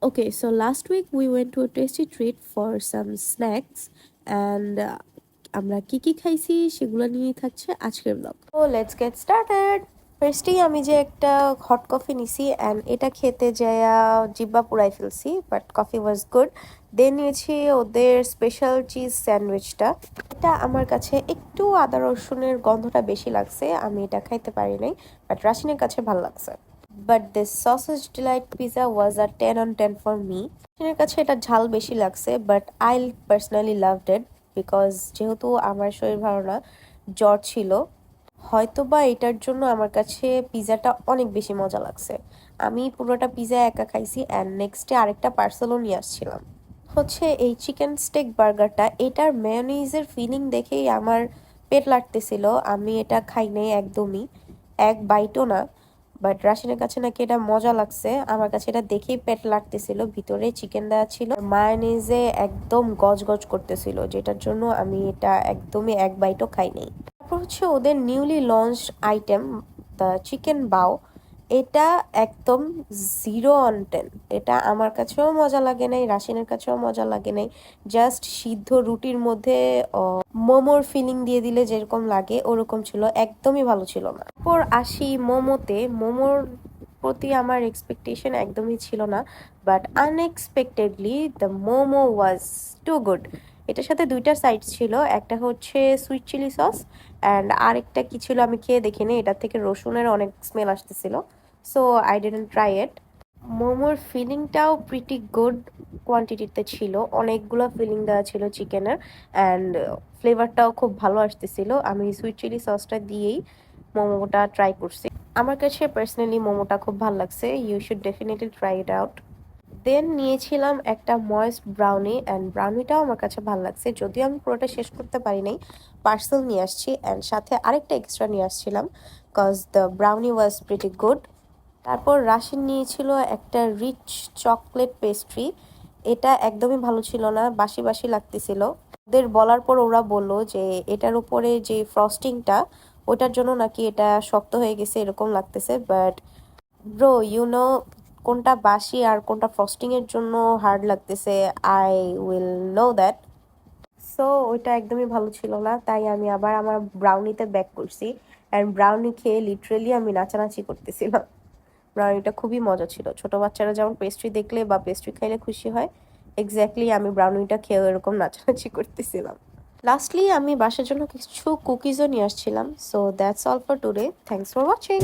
Okay, so last week we went to a tasty treat for some snacks and আমরা কি কি খাইছি সেগুলো নিয়েই থাকছে আজকের ব্লগ। তো লেটস গেট স্টার্টেড। ফার্স্টেই আমি যে একটা হট কফি নিছি অ্যান্ড এটা খেতে যায়া জিব্বা পুরাই ফেলছি, বাট কফি ওয়াজ গুড। দেন নিয়েছি ওদের স্পেশাল চিজ স্যান্ডউইচটা। এটা আমার কাছে একটু আদা রসুনের গন্ধটা বেশি লাগছে, আমি এটা খাইতে পারি নাই, বাট রাশিনের কাছে ভালো লাগছে। But this sausage delight pizza was a 10 on 10 for me. আমার কাছে এটা ঝাল বেশি লাগছে, but I personally loved it because যেহেতু আমার শরীর ভালো না, জ্বর ছিল, হয়তোবা এটার জন্য আমার কাছে পিজাটা অনেক বেশি মজা লাগছে। আমি পুরোটা পিজা একা খাইছি অ্যান্ড নেক্সট ডে আরেকটা পার্সেলও নিয়ে আসছিলাম। হচ্ছে এই চিকেন স্টেক বার্গারটা, এটার মেয়োনিজের ফিলিং দেখেই আমার পেট লাগতেছিল। আমি এটা খাই নাই একদমই, এক বাইটও না, বাট রাশিনের কাছে নাকি এটা মজা লাগছে। আমার কাছে এটা দেখেই পেট লাগতেছিল, ভিতরে চিকেন দেওয়া ছিল, মায়োনিজে একদম গজগজ করতেছিল, যেটার জন্য আমি এটা একদমই এক বাইটও খাই নাই। তারপর হচ্ছে ওদের newly launch item the chicken bao, এটা একদম 0 on 10। এটা আমার কাছেও মজা লাগে নাই, রাশিনের কাছেও মজা লাগে নাই। জাস্ট সিদ্ধ রুটির মধ্যে মোমোর ফিলিং দিয়ে দিলে যেরকম লাগে ওরকম ছিল, একদমই ভালো ছিল না। তারপর আসি মোমোতে। মোমোর প্রতি আমার এক্সপেকটেশন একদমই ছিল না, but unexpectedly the momo was too good. এটার সাথে দুইটা সাইড ছিল, একটা হচ্ছে সুইট চিলি সস অ্যান্ড আরেকটা কি ছিল আমি খেয়ে দেখিনি, এটার থেকে রসুনের অনেক স্মেল আসতেছিল, so I didn't try it. মোমোর ফিলিংটাও প্রিটি গুড কোয়ান্টিটিতে ছিল, অনেকগুলো ফিলিং দেওয়া ছিল চিকেনের অ্যান্ড ফ্লেভারটাও খুব ভালো আসতেছিল। আমি সুইট চিলি সসটা দিয়েই মোমোটা ট্রাই করছি। আমার কাছে পার্সোনালি মোমোটা খুব ভালো লাগছে, you should definitely try it out. Then নিয়েছিলাম একটা ময়েস্ট ব্রাউনি অ্যান্ড ব্রাউনিটাও আমার কাছে ভালো লাগছে, যদিও আমি পুরোটা শেষ করতে পারি নাই, পার্সেল নিয়ে আসছি অ্যান্ড সাথে আরেকটা এক্সট্রা নিয়ে আসছিলাম cause the brownie was pretty good. তারপর রাশিন নিয়েছিল একটা রিচ চকলেট পেস্ট্রি, এটা একদমই ভালো ছিল না, বাসি বাসি লাগতেছিল। ওদের বলার পর ওরা বললো যে এটার উপরে যে ফ্রস্টিংটা ওটার জন্য নাকি এটা শক্ত হয়ে গেছে এরকম লাগতেছে, বাট ব্রো ইউ নো কোনটা বাসি আর কোনটা ফ্রস্টিং এর জন্য হার্ড লাগতেছে, I will know that. So ওইটা একদমই ভালো ছিল না, তাই আমি আবার আমার ব্রাউনিতে ব্যাক করছি অ্যান্ড ব্রাউনি খেয়ে লিটারেলি আমি নাচানাচি করতেছিলাম। ব্রাউনিটা খুবই মজা ছিল, ছোট বাচ্চারা যেমন পেস্ট্রি দেখলে বা পেস্ট্রি খাইলে খুশি হয়, এক্স্যাক্টলি আমি ব্রাউনিটা খেয়েও এরকম নাচানাচি করতেছিলাম। লাস্টলি আমি বাসার জন্য কিছু কুকিজও নিয়ে আসছিলাম। So that's all for today, thanks for watching.